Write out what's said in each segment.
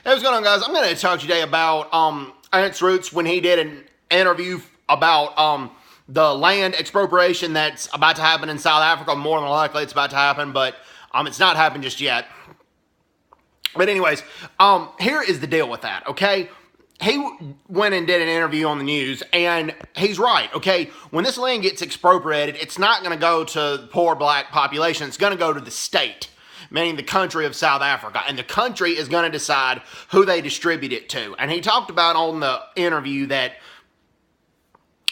Hey, what's going on, guys? I'm going to talk today about Ernst Roets when he did an interview about the land expropriation that's about to happen in South Africa. More than likely it's about to happen, but it's not happened just yet. But anyways, here is the deal with that, okay? He went and did an interview on the news, and he's right, okay? When this land gets expropriated, it's not going to go to the poor black population. It's going to go to the state, meaning the country of South Africa. And the country is going to decide who they distribute it to. And he talked about on the interview that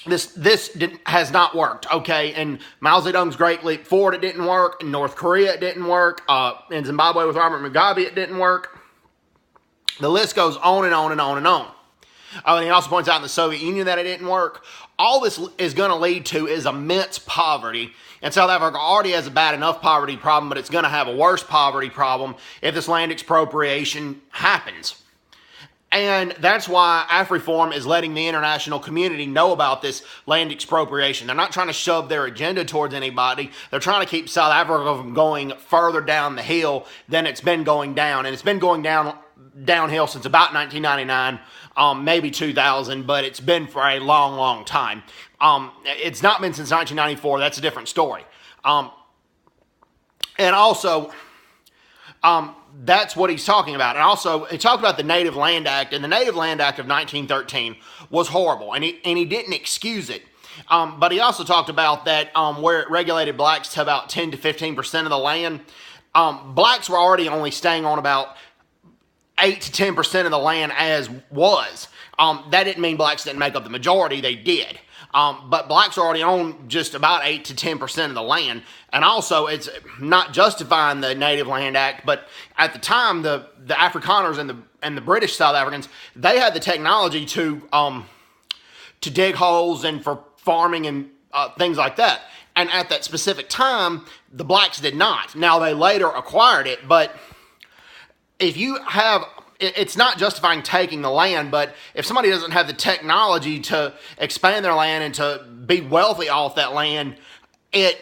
this has not worked, okay? And Mao Zedong's Great Leap Forward, it didn't work. In North Korea, it didn't work. In Zimbabwe with Robert Mugabe, it didn't work. The list goes on and on and on and on. And he also points out in the Soviet Union that it didn't work. All this is going to lead to is immense poverty. And South Africa already has a bad enough poverty problem, but it's going to have a worse poverty problem if this land expropriation happens. And that's why AfriForum is letting the international community know about this land expropriation. They're not trying to shove their agenda towards anybody. They're trying to keep South Africa from going further down the hill than it's been going down. And it's been going downhill since about 1999, maybe 2000, but it's been for a long, long time. It's not been since 1994. That's a different story. And also, that's what he's talking about. And also, he talked about the Native Land Act, and the Native Land Act of 1913 was horrible, and he didn't excuse it. But he also talked about that where it regulated blacks to about 10 to 15% of the land, blacks were already only staying on about 8 to 10% of the land as was. That didn't mean blacks didn't make up the majority. They did. But blacks are already on just about 8 to 10% of the land. And also, it's not justifying the Native Land Act, but at the time, the Afrikaners and the British South Africans, they had the technology to dig holes and for farming and things like that. And at that specific time, the blacks did not. Now, they later acquired it, but if you have, it's not justifying taking the land, but if somebody doesn't have the technology to expand their land and to be wealthy off that land, it's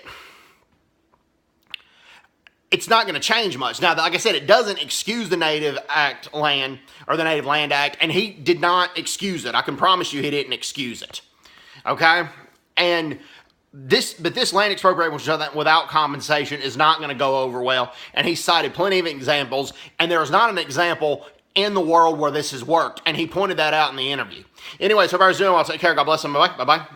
not going to change much. Now, like I said, it doesn't excuse the Native Act land or the Native Land Act, and he did not excuse it. I can promise you he didn't excuse it. Okay? And this land expropriation without compensation is not going to go over well. And he cited plenty of examples, and there is not an example in the world where this has worked. And he pointed that out in the interview. Anyways, hope everybody's doing well. Take care. God bless them. Bye-bye. Bye-bye.